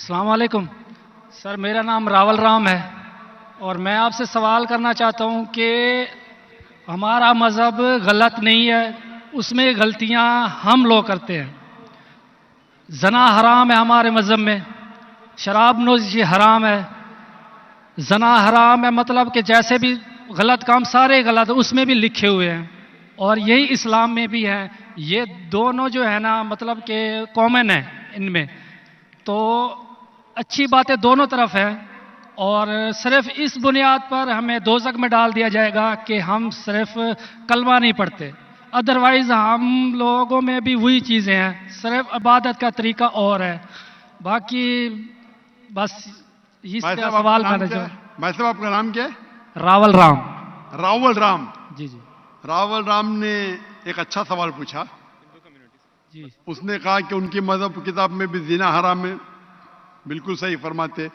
السلام علیکم سر، میرا نام راول رام ہے اور میں آپ سے سوال کرنا چاہتا ہوں کہ ہمارا مذہب غلط نہیں ہے، اس میں غلطیاں ہم لوگ کرتے ہیں۔ زنا حرام ہے ہمارے مذہب میں، شراب نوشی حرام ہے، زنا حرام ہے، مطلب کہ جیسے بھی غلط کام سارے غلط ہیں، اس میں بھی لکھے ہوئے ہیں اور یہی اسلام میں بھی ہے۔ یہ دونوں جو ہے نا مطلب کہ کامن ہے ان میں، تو اچھی باتیں دونوں طرف ہیں اور صرف اس بنیاد پر ہمیں دوزخ میں ڈال دیا جائے گا کہ ہم صرف کلمہ نہیں پڑھتے، ادروائز ہم لوگوں میں بھی وہی چیزیں ہیں، صرف عبادت کا طریقہ اور ہے۔ باقی بس اس بھائی کا صاحب سوال آپ کا کرنا نام کیا چاہوں۔ ہے؟ بھائی صاحب آپ کا نام کیا ہے؟ راول رام۔ راول رام۔ جی جی راول رام نے ایک اچھا سوال پوچھا۔ جی اس نے کہا کہ ان کی مذہب کتاب میں بھی زنا حرام ہے، بالکل صحیح فرماتے۔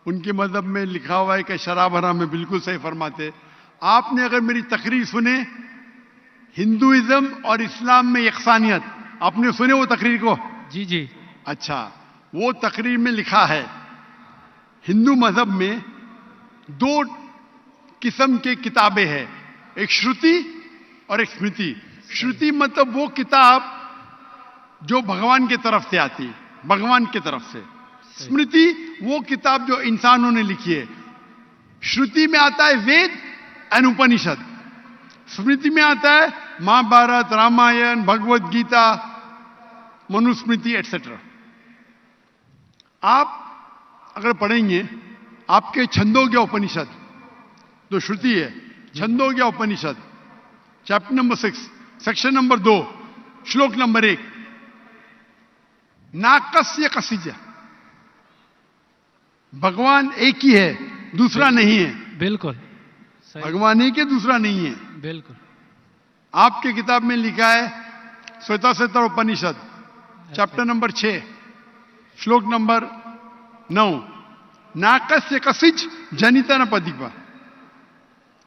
ان کی مذہب میں لکھا ہوا ہے کہ شراب حرام ہے، بالکل صحیح فرماتے۔ آپ نے اگر میری تقریر سنے ہندوازم اور اسلام میں یکسانیت، آپ نے سنے وہ تقریر کو؟ جی جی اچھا، وہ تقریر میں لکھا ہے ہندو مذہب میں دو قسم کے کتابیں ہیں، ایک شروتی اور ایک اسمرتی۔ شروتی مطلب وہ کتاب جو بھگوان کی طرف سے آتی، بھگوان کی طرف سے۔ اسمرتی وہ کتاب جو انسانوں نے لکھی ہے۔ شروتی میں آتا ہے وید اینڈ اپنشد، اسمرتی میں آتا ہے مہا بھارت، رامائن، بھگوت گیتا، منوسمرتی ایٹسٹرا۔ آپ اگر پڑھیں گے آپ کے چھندوگیہ اپنشد جو شروتی ہے، Chandogya Upanishad chapter number 6 section number 2 شلوک نمبر 1، ناکسیہ کسیجہ، بھگوان ایک ہی ہے، دوسرا نہیں ہے۔ بالکل صحیح، بھگوان ایک ہے، دوسرا نہیں ہے۔ بالکل آپ کی کتاب میں لکھا ہے Savita سویتر Upanishad chapter number 6 شلوک number 9، ناکسیہ کسیج جنیتا نہ پدیپا،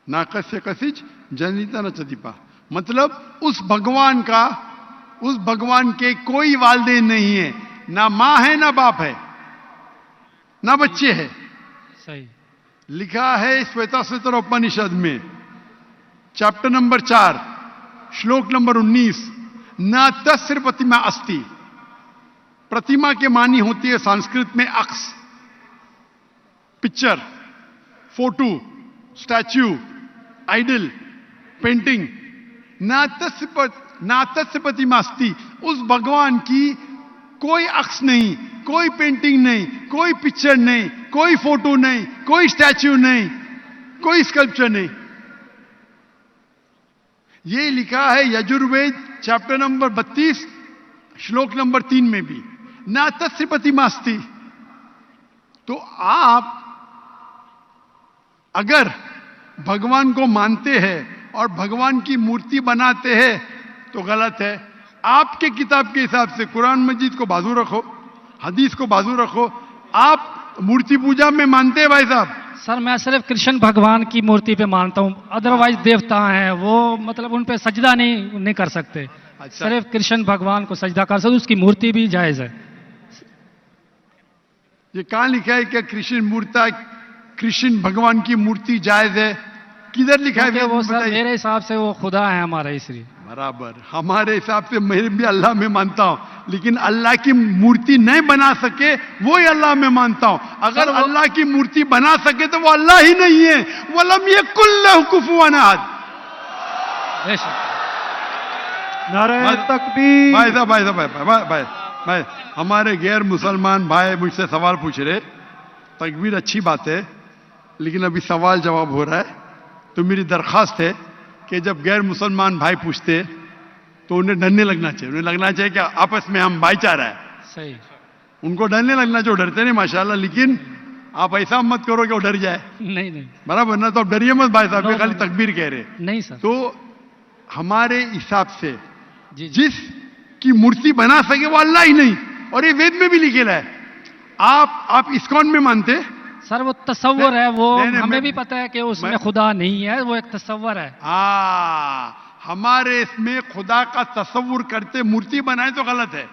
ناکسیہ کسیج جنیتا نہ چدیپا، مطلب اس بھگوان کا، اس بھگوان کے کوئی والدین نہیں ہے، نہ ماں ہے نہ باپ ہے نہ بچے ہے۔ صحیح، لکھا ہے سویتا سویتر اپنشد میں چیپٹر نمبر 4 شلوک نمبر 19، نہ تسر پرتما استی، پرتما کے معنی ہوتی ہے سنسکرت میں عکس، picture, photo, statue, idol, painting. نہ تسر پرتما استی، اس بھگوان کی کوئی عکس نہیں، کوئی پینٹنگ نہیں، کوئی پکچر نہیں، کوئی فوٹو نہیں، کوئی اسٹیچو نہیں، کوئی اسکلپچر نہیں۔ یہ لکھا ہے یجروید چیپٹر نمبر 32 شلوک نمبر 3 میں بھی، نہ تسر پرتما استی۔ تو آپ اگر بھگوان کو مانتے ہیں اور بھگوان کی مورتی بناتے ہیں تو غلط ہے۔ آپ کے کتاب کے حساب سے قرآن مجید کو بازو رکھو، حدیث کو بازو رکھو۔ آپ مورتی پوجا میں مانتے ہیں بھائی صاحب؟ سر میں صرف کرشن بھگوان کی مورتی پہ مانتا ہوں، ادروائز دیوتا ہیں وہ مطلب ان پہ سجدہ نہیں کر سکتے، صرف کرشن بھگوان کو سجدہ کر سکتے، اس کی مورتی بھی جائز ہے۔ یہ کہاں لکھا ہے کہ کرشن بھگوان کی مورتی جائز ہے؟ کدھر لکھا ہے؟ کیونکہ وہ سر بتائیے۔ میرے حساب سے وہ خدا ہے ہمارا، اس لیے۔ برابر، ہمارے حساب سے میں بھی اللہ میں مانتا ہوں، لیکن اللہ کی مورتی نہیں بنا سکے وہی اللہ میں مانتا ہوں۔ اگر اللہ کی مورتی بنا سکے تو وہ اللہ ہی نہیں ہے۔ وَلَمْ يَكُنْ لَهُ كُفُوًا أَحَدٌ۔ بے شک۔ نعرہ تکبیر۔ بھائی ہمارے غیر مسلمان بھائی مجھ سے سوال پوچھ رہے، تکبیر اچھی بات ہے لیکن ابھی سوال جواب ہو رہا ہے، تو میری درخواست ہے کہ جب غیر مسلمان بھائی پوچھتے تو انہیں ڈرنے لگنا چاہیے، انہیں لگنا چاہیے کہ آپس میں ہم بھائی چارہ ہے۔ صحیح، ان کو ڈرنے لگنا چاہیے، ڈرتے نہیں ماشاءاللہ، لیکن آپ ایسا مت کرو کہ وہ ڈر جائے، نہیں نہیں برابر نہ؟ تو آپ ڈریے مت بھائی صاحب، یہ خالی تکبیر کہہ رہے۔ نہیں سر۔ تو ہمارے حساب سے جی جی جس کی مورتی بنا سکے وہ اللہ ہی نہیں، اور یہ وید میں بھی لکھا ہے۔ آپ اسکون میں مانتے؟ سر وہ تصور ہے، وہ نہیں، ہمیں بھی پتہ ہے کہ اس میں خدا نہیں ہے، وہ ایک تصور ہے۔ ہمارے اس میں خدا کا تصور کرتے مورتی بنائے تو غلط ہے۔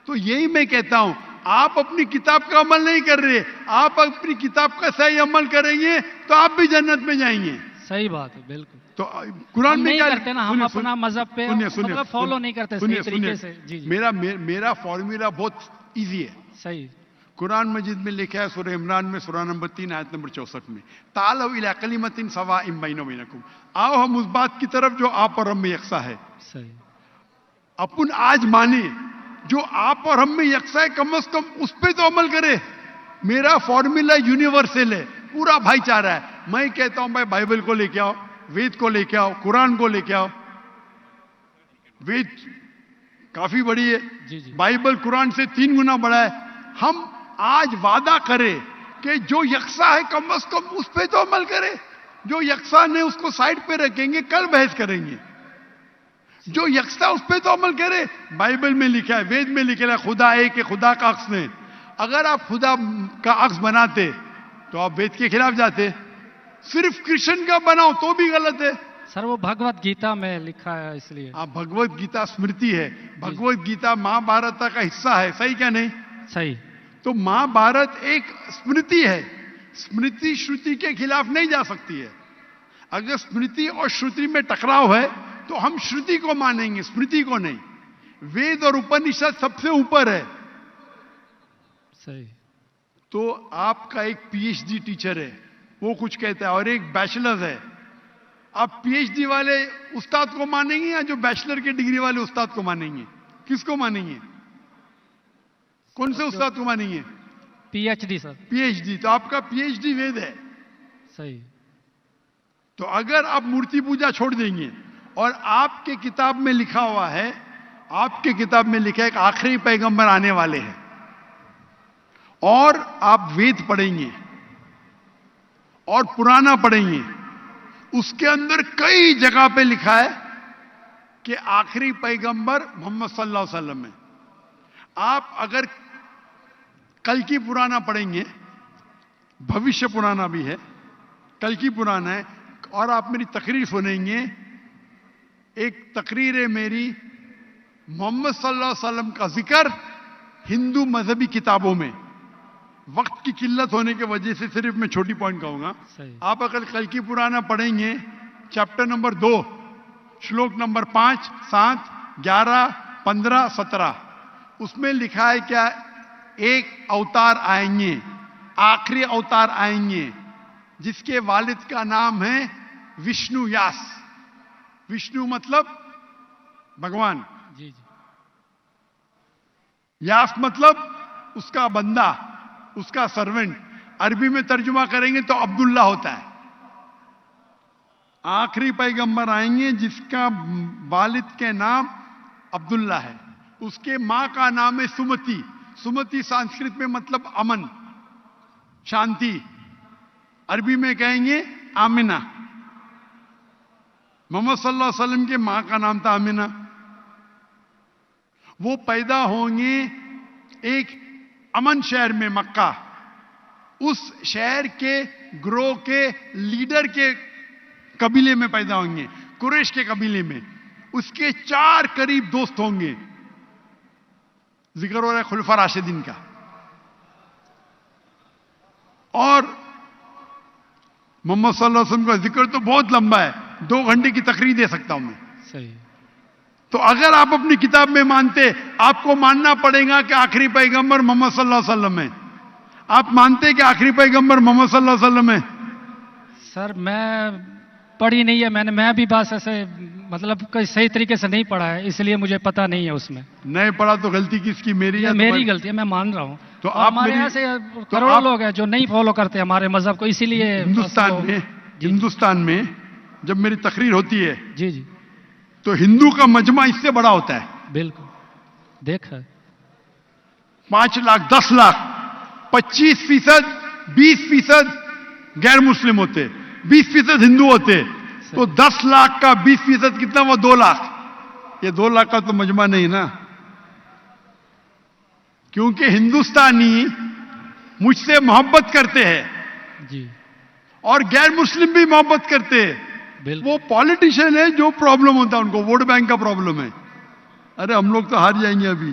تو یہی میں کہتا ہوں آپ اپنی کتاب کا عمل نہیں کر رہے. آپ اپنی کتاب کا صحیح عمل کریں گے تو آپ بھی جنت میں جائیں گے. صحیح بات ہے بالکل. تو قرآن ہم میں نہیں کیا کرتے نا, ہم اپنا مذہب پہ مطلب فالو نہیں کرتے صحیح طریقے سے. جی جی میرا فارمولا بہت ایزی ہے. صحیح. قرآن مجید میں لکھا ہے سورہ عمران میں سورہ نمبر 3 آیت نمبر 64 میں, تعالوا الی کلمۃ سواء بیننا وبینکم, آؤ ہم اس بات کی طرف جو آپ اور ہم میں یکساں ہے. صحیح. اپن آج مانے جو آپ اور ہم میں یکساں ہے, کم از کم اس پہ تو عمل کرے. میرا فارمولا یونیورسل ہے, پورا بھائی چارہ ہے. میں کہتا ہوں بھائی بائبل کو لے کے آؤ, وید کو لے کے آؤ, قرآن کو لے کے آؤ. وید کافی بڑی ہے, جی جی بائبل قرآن سے 3 گنا بڑا ہے. ہم آج وعدہ کرے کہ جو یکساں ہے کم از کم اس پہ تو عمل کرے. جو یکساں نہیں اس کو سائڈ پہ رکھیں گے, کل بحث کریں گے. جو یکساں اس پہ تو عمل کرے. بائبل میں لکھا ہے, وید میں لکھا ہے خدا ایک ہے, خدا کا عکس نہیں. اگر آپ خدا کا عکس بناتے تو آپ وید کے خلاف جاتے. صرف کرشن کا بناؤ تو بھی غلط ہے. سر وہ بھگوت گیتا میں لکھا ہے اس لیے. آپ بھگوت گیتا اسمرتی ہے, بھگوت گیتا مہا بھارت کا حصہ ہے, صحیح کیا نہیں؟ صحیح. تو مہا بھارت ایک اسمرتی ہے, اسمرتی شروتی کے خلاف نہیں جا سکتی ہے. اگر اسمرتی اور شروتی میں ٹکراؤ ہے تو ہم شروتی کو مانیں گے, اسمرتی کو نہیں. وید اور اپنشد سب سے اوپر ہے. صحیح. تو آپ کا ایک پی ایچ ڈی ٹیچر ہے, وہ کچھ کہتا ہے, اور ایک بیچلر ہے. آپ پی ایچ ڈی والے استاد کو مانیں گے یا جو بیچلر کی ڈگری والے استاد کو مانیں گے؟ کس کو مانیں گے؟ کون سے استاد کو مانیں گے؟ P H D sir. P H D. تو آپ کا پی ایچ ڈی وید ہے. صحیح. تو اگر آپ مورتی پوجا چھوڑ دیں گے اور آپ کے کتاب میں لکھا ہوا ہے, آپ کے کتاب میں لکھا ہے کہ آخری پیغمبر آنے والے ہیں, اور آپ وید پڑھیں گے اور پرانا پڑھیں گے, اس کے اندر کئی جگہ پہ لکھا ہے کہ آخری پیغمبر محمد صلی اللہ علیہ وسلم ہے. آپ اگر کل کی پرانا پڑھیں گے, بھوشیہ پرانا بھی ہے, کل کی پرانا ہے, اور آپ میری تقریر سنیں گے. ایک تقریر ہے میری, محمد صلی اللہ علیہ وسلم کا ذکر ہندو مذہبی کتابوں میں. وقت کی قلت ہونے کی وجہ سے صرف میں چھوٹی پوائنٹ کہوں گا. آپ اگر کل کی پرانا پڑھیں گے, چیپٹر نمبر 2, شلوک نمبر 5, 7, 11, 15, 17, اس میں لکھا ہے کیا؟ ایک اوتار آئیں گے, آخری اوتار آئیں گے, جس کے والد کا نام ہے وشنو یاس. وشنو مطلب بھگوان, جی جی. یاس مطلب اس کا بندہ, اس کا سرونٹ. عربی میں ترجمہ کریں گے تو عبداللہ ہوتا ہے. آخری پیغمبر آئیں گے جس کا والد کے نام عبداللہ ہے. اس کے ماں کا نام ہے سمتی. سمتی سنسکرت میں مطلب امن, شانتی. عربی میں کہیں گے آمنہ. محمد صلی اللہ علیہ وسلم کے ماں کا نام تھا آمنہ. وہ پیدا ہوں گے ایک امن شہر میں, مکہ. اس شہر کے گروہ کے لیڈر کے قبیلے میں پیدا ہوں گے, قریش کے قبیلے میں. اس کے 4 قریب دوست ہوں گے. ذکر ہو رہا ہے خلفاء راشدین کا. اور محمد صلی اللہ علیہ وسلم کا ذکر تو بہت لمبا ہے, 2 گھنٹے کی تقریر دے سکتا ہوں میں. صحیح. تو اگر آپ اپنی کتاب میں مانتے, آپ کو ماننا پڑے گا کہ آخری پیغمبر محمد صلی اللہ علیہ وسلم ہے. آپ مانتے کہ آخری پیغمبر محمد صلی اللہ علیہ وسلم ہے؟ سر میں پڑھی نہیں ہے, میں بھی بس ایسے مطلب کوئی صحیح طریقے سے نہیں پڑھا ہے, اس لیے مجھے پتا نہیں ہے. اس میں نہیں پڑھا تو غلطی کس کی؟ میری یا میری غلطی ہے, میں مان رہا ہوں. تو آپ ہمارے یہاں سے کروڑوں لوگ ہیں جو نہیں فالو کرتے ہمارے مذہب کو, اسی لیے ہندوستان میں جب میری تقریر ہوتی ہے جی جی تو ہندو کا مجمع اس سے بڑا ہوتا ہے. بالکل دیکھا ہے. 5 لاکھ, 10 لاکھ, 25%, 20% غیر مسلم ہوتے, 20% ہندو ہوتے. تو 10 لاکھ کا 20% کتنا ہوا؟ 2 لاکھ. یہ 2 لاکھ کا تو مجمع نہیں نا, کیونکہ ہندوستانی مجھ سے محبت کرتے ہیں جی, اور غیر مسلم بھی محبت کرتے ہیں. وہ پالیٹیشین ہے, جو پرابلم ہوتا ہے ان کو ووٹ بینک کا پرابلم ہے. ارے ہم لوگ تو ہار جائیں گے ابھی.